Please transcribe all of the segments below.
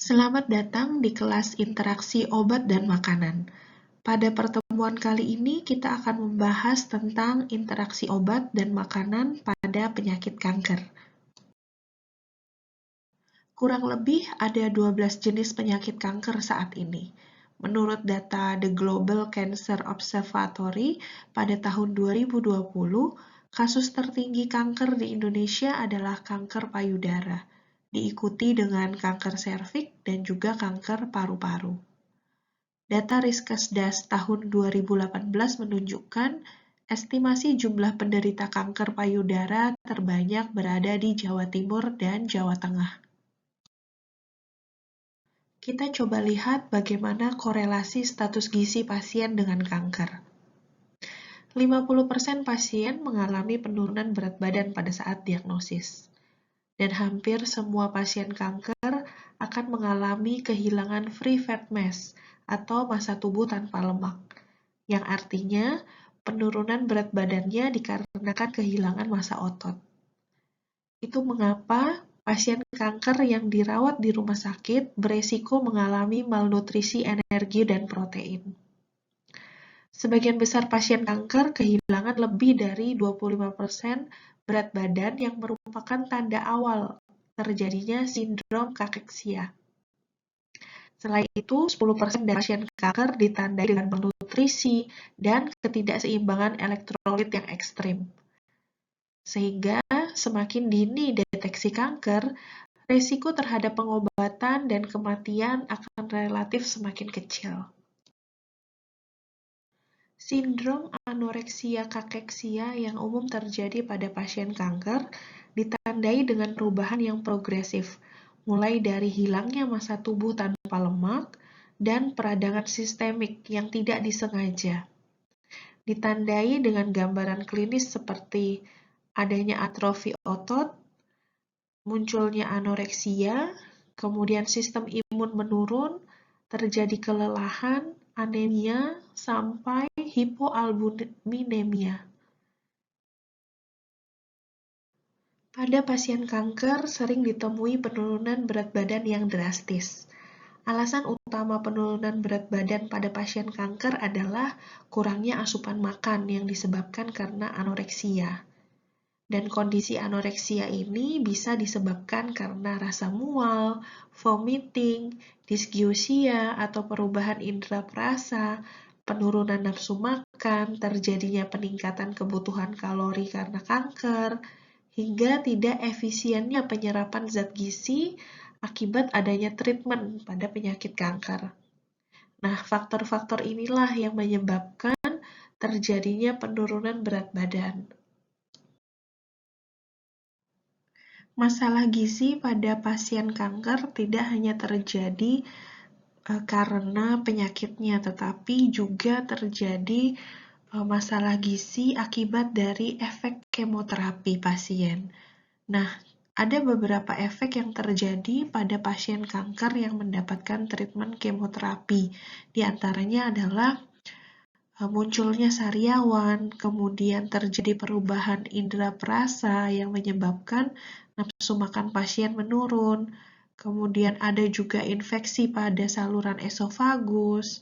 Selamat datang di kelas interaksi obat dan makanan. Pada pertemuan kali ini kita akan membahas tentang interaksi obat dan makanan pada penyakit kanker. Kurang lebih ada 12 jenis penyakit kanker saat ini. Menurut data The Global Cancer Observatory pada tahun 2020, kasus tertinggi kanker di Indonesia adalah kanker payudara, diikuti dengan kanker serviks dan juga kanker paru-paru. Data Riskesdas tahun 2018 menunjukkan estimasi jumlah penderita kanker payudara terbanyak berada di Jawa Timur dan Jawa Tengah. Kita coba lihat bagaimana korelasi status gizi pasien dengan kanker. 50% pasien mengalami penurunan berat badan pada saat diagnosis. Dan hampir semua pasien kanker akan mengalami kehilangan free fat mass atau massa tubuh tanpa lemak, yang artinya penurunan berat badannya dikarenakan kehilangan massa otot. Itu mengapa pasien kanker yang dirawat di rumah sakit beresiko mengalami malnutrisi energi dan protein. Sebagian besar pasien kanker kehilangan lebih dari 25% berat badan yang merupakan tanda awal terjadinya sindrom kakeksia. Selain itu, 10% dari pasien kanker ditandai dengan malnutrisi dan ketidakseimbangan elektrolit yang ekstrim. Sehingga semakin dini deteksi kanker, resiko terhadap pengobatan dan kematian akan relatif semakin kecil. Sindrom anoreksia kakeksia yang umum terjadi pada pasien kanker ditandai dengan perubahan yang progresif, mulai dari hilangnya massa tubuh tanpa lemak dan peradangan sistemik yang tidak disengaja. Ditandai dengan gambaran klinis seperti adanya atrofi otot, munculnya anoreksia, kemudian sistem imun menurun, terjadi kelelahan, anemia, sampai hipoalbuminemia. Pada pasien kanker sering ditemui penurunan berat badan yang drastis. Alasan utama penurunan berat badan pada pasien kanker adalah kurangnya asupan makan yang disebabkan karena anoreksia. Dan kondisi anoreksia ini bisa disebabkan karena rasa mual, vomiting, disgeusia atau perubahan indera perasa, penurunan nafsu makan, terjadinya peningkatan kebutuhan kalori karena kanker, hingga tidak efisiennya penyerapan zat gizi akibat adanya treatment pada penyakit kanker. Nah, faktor-faktor inilah yang menyebabkan terjadinya penurunan berat badan. Masalah gizi pada pasien kanker tidak hanya terjadi karena penyakitnya, tetapi juga terjadi masalah gizi akibat dari efek kemoterapi pasien. Nah, ada beberapa efek yang terjadi pada pasien kanker yang mendapatkan treatment kemoterapi. Di antaranya adalah munculnya sariawan, kemudian terjadi perubahan indera perasa yang menyebabkan nafsu makan pasien menurun, kemudian ada juga infeksi pada saluran esofagus,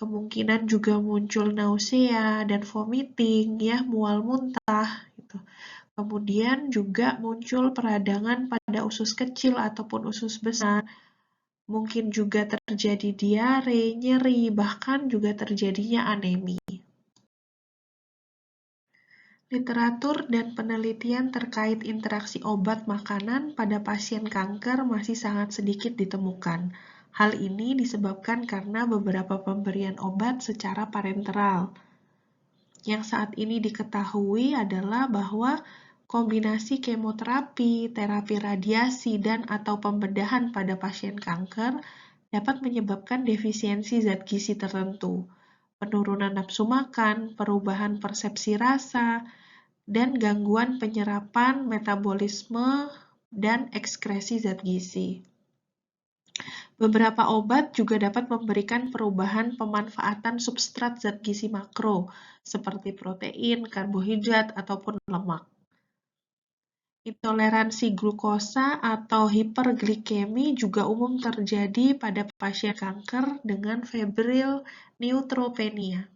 kemungkinan juga muncul nausea dan vomiting, ya, mual muntah, gitu. Kemudian juga muncul peradangan pada usus kecil ataupun usus besar, mungkin juga terjadi diare, nyeri, bahkan juga terjadinya anemi. Literatur dan penelitian terkait interaksi obat makanan pada pasien kanker masih sangat sedikit ditemukan. Hal ini disebabkan karena beberapa pemberian obat secara parenteral. Yang saat ini diketahui adalah bahwa kombinasi kemoterapi, terapi radiasi, dan atau pembedahan pada pasien kanker dapat menyebabkan defisiensi zat gizi tertentu, penurunan nafsu makan, perubahan persepsi rasa, dan gangguan penyerapan, metabolisme, dan ekskresi zat gizi. Beberapa obat juga dapat memberikan perubahan pemanfaatan substrat zat gizi makro, seperti protein, karbohidrat, ataupun lemak. Intoleransi glukosa atau hiperglikemi juga umum terjadi pada pasien kanker dengan febrile neutropenia.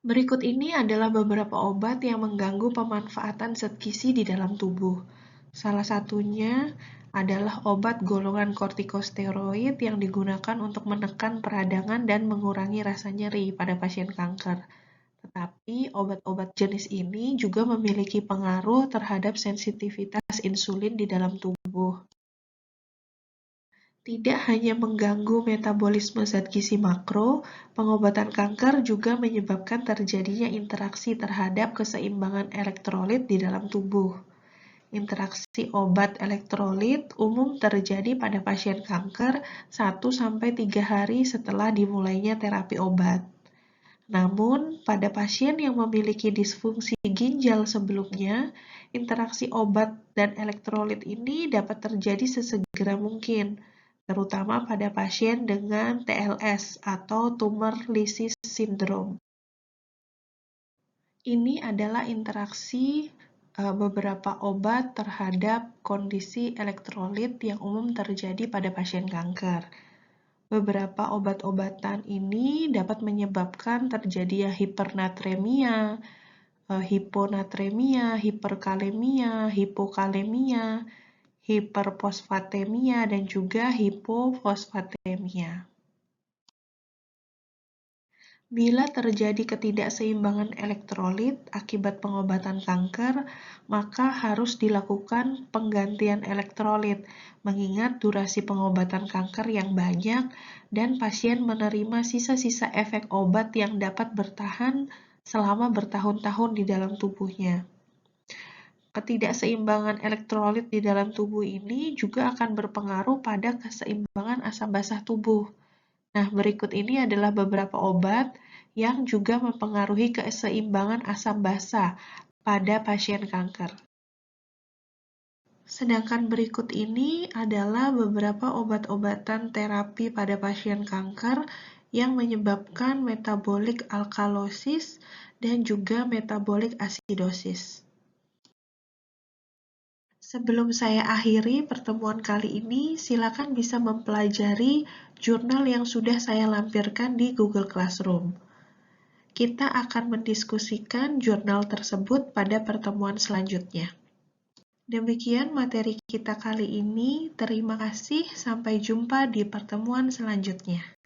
Berikut ini adalah beberapa obat yang mengganggu pemanfaatan zat gizi di dalam tubuh. Salah satunya adalah obat golongan kortikosteroid yang digunakan untuk menekan peradangan dan mengurangi rasa nyeri pada pasien kanker. Tetapi obat-obat jenis ini juga memiliki pengaruh terhadap sensitivitas insulin di dalam tubuh. Tidak hanya mengganggu metabolisme zat gizi makro, pengobatan kanker juga menyebabkan terjadinya interaksi terhadap keseimbangan elektrolit di dalam tubuh. Interaksi obat elektrolit umum terjadi pada pasien kanker 1-3 hari setelah dimulainya terapi obat. Namun, pada pasien yang memiliki disfungsi ginjal sebelumnya, interaksi obat dan elektrolit ini dapat terjadi sesegera mungkin, terutama pada pasien dengan TLS atau tumor lysis syndrome. Ini adalah interaksi beberapa obat terhadap kondisi elektrolit yang umum terjadi pada pasien kanker. Beberapa obat-obatan ini dapat menyebabkan terjadinya hipernatremia, hiponatremia, hiperkalemia, hipokalemia, hiperfosfatemia, dan juga hipofosfatemia. Bila terjadi ketidakseimbangan elektrolit akibat pengobatan kanker, maka harus dilakukan penggantian elektrolit, mengingat durasi pengobatan kanker yang banyak dan pasien menerima sisa-sisa efek obat yang dapat bertahan selama bertahun-tahun di dalam tubuhnya. Ketidakseimbangan elektrolit di dalam tubuh ini juga akan berpengaruh pada keseimbangan asam basah tubuh. Nah, berikut ini adalah beberapa obat yang juga mempengaruhi keseimbangan asam basah pada pasien kanker. Sedangkan berikut ini adalah beberapa obat-obatan terapi pada pasien kanker yang menyebabkan metabolic alkalosis dan juga metabolic acidosis. Sebelum saya akhiri pertemuan kali ini, silakan bisa mempelajari jurnal yang sudah saya lampirkan di Google Classroom. Kita akan mendiskusikan jurnal tersebut pada pertemuan selanjutnya. Demikian materi kita kali ini. Terima kasih, sampai jumpa di pertemuan selanjutnya.